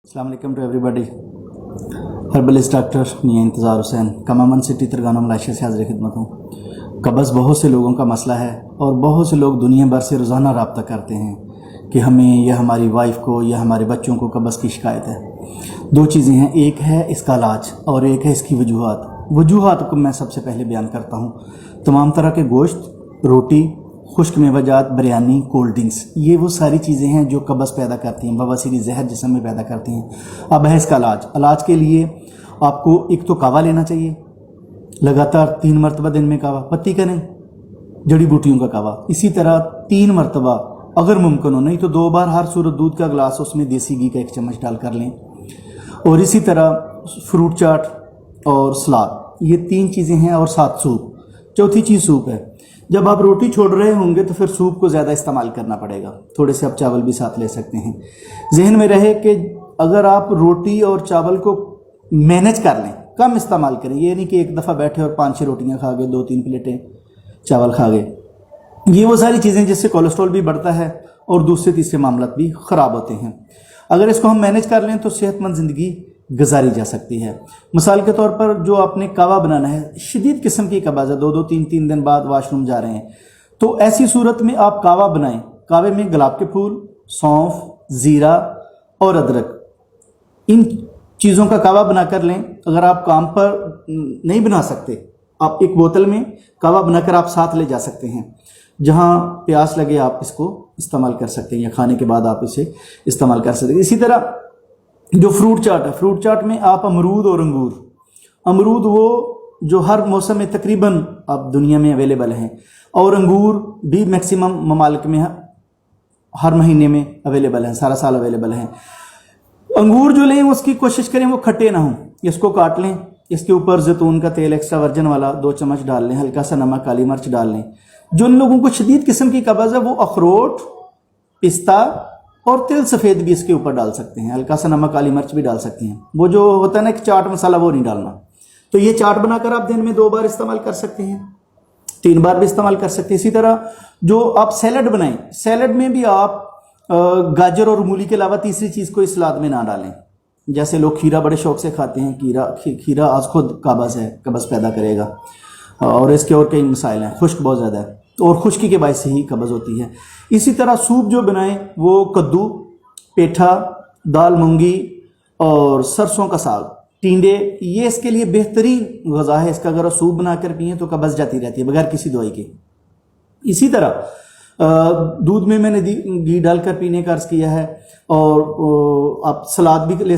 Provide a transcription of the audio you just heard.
अस्सलाम वालेकुम to everybody. Herbalist doctor मियां इंतज़ार हुसैन कमामन सिटी तरगाना मलाइशिया से हाजिर खिदमत हूँ। कब्ज़ बहुत से लोगों का मसला है और बहुत से लोग दुनिया भर से रोज़ाना रब्ता करते हैं कि हमें या हमारी वाइफ को या हमारे बच्चों को कब्ज़ की शिकायत है। दो चीज़ें हैं, एक है इसका इलाज और एक है इसकी वजूहात को मैं सबसे पहले बयान करता हूँ। तमाम तरह के गोश्त, रोटी, खुश्क मेवाजात, बिरयानी, कोल्ड ड्रिंक्स, ये वो सारी चीज़ें हैं जो कब्ज़ पैदा करती हैं, बवासीरी जहर जिस्म में पैदा करती हैं। अब है इसका इलाज के लिए आपको एक तो कावा लेना चाहिए, लगातार 3 मरतबा दिन में कावा, पत्ती का नहीं, जड़ी बूटियों का कावा। इसी तरह 3 मरतबा अगर मुमकिन हो, नहीं तो 2 बार हर सूरत दूध का गिलास उसमें देसी घी का 1 चम्मच डाल कर लें। और इसी तरह फ्रूट चाट और सलाद, ये 3 चीज़ें हैं। और साथ सूप, चौथी चीज़ सूप है। जब आप रोटी छोड़ रहे होंगे तो फिर सूप को ज़्यादा इस्तेमाल करना पड़ेगा, थोड़े से आप चावल भी साथ ले सकते हैं। जहन में रहे कि अगर आप रोटी और चावल को मैनेज कर लें, कम इस्तेमाल करें, ये नहीं कि एक दफ़ा बैठे और 5-6 रोटियां खा गए, 2-3 प्लेटें चावल खा गए। ये वो सारी चीज़ें जिससे कोलेस्ट्रॉल भी बढ़ता है और दूसरे तीसरे मामलात भी ख़राब होते हैं। अगर इसको हम मैनेज कर लें तो सेहतमंद ज़िंदगी गुजारी जा सकती है। मिसाल के तौर पर जो आपने कावा बनाना है, शदीद किस्म की कब्ज़ है, 2-2, 3-3 दिन बाद वाशरूम जा रहे हैं, तो ऐसी सूरत में आप कावा बनाएं। कावे में गुलाब के फूल, सौंफ, ज़ीरा और अदरक, इन चीज़ों का कावा बना कर लें। अगर आप काम पर नहीं बना सकते, आप एक बोतल में कावा बनाकर आप साथ ले जा सकते हैं। जहाँ प्यास लगे आप इसको इस्तेमाल कर सकते हैं या खाने के बाद आप इसे इस्तेमाल कर सकते हैं। इसी तरह जो फ्रूट चाट है, फ्रूट चाट में आप अमरूद और अमरूद वो जो हर मौसम में तकरीबन अब दुनिया में अवेलेबल हैं, और अंगूर भी मैक्सिमम ममालिक में हर महीने में अवेलेबल हैं, सारा साल अवेलेबल हैं। अंगूर जो लें उसकी कोशिश करें वो खट्टे ना हों। इसको काट लें, इसके ऊपर जैतून का तेल एक्स्ट्रा वर्जिन वाला 2 चम्मच डाल लें, हल्का सा नमक, काली मिर्च डाल लें। जो उन लोगों को शदीद किस्म की कब्ज़ है वो अखरोट, पिस्ता और तिल सफ़ेद भी इसके ऊपर डाल सकते हैं, हल्का सा नमक, काली मिर्च भी डाल सकते हैं। वो जो होता है ना कि चाट मसाला, वो नहीं डालना। तो ये चाट बनाकर आप दिन में 2 बार इस्तेमाल कर सकते हैं, 3 बार भी इस्तेमाल कर सकते हैं। इसी तरह जो आप सैलड बनाएं, सैलड में भी आप गाजर और मूली के अलावा तीसरी चीज़ को इस सलाद में ना डालें। जैसे लोग खीरा बड़े शौक से खाते हैं, खीरा आज खुद कब्ज़ पैदा करेगा और इसके और कई मसाइल हैं। खुश्क बहुत ज़्यादा है और खुश्की के बायस से ही कब्ज़ होती है। इसी तरह सूप जो बनाएं वो कद्दू, पेठा, दाल मूंगी और सरसों का साग, टिंडे, ये इसके लिए बेहतरीन ग़ज़ा है। इसका अगर सूप बनाकर पिए तो कब्ज़ जाती रहती है बगैर किसी दवाई के। इसी तरह दूध में मैंने घी डालकर पीने का अर्ज़ किया है। और आप सलाद भी ले सकते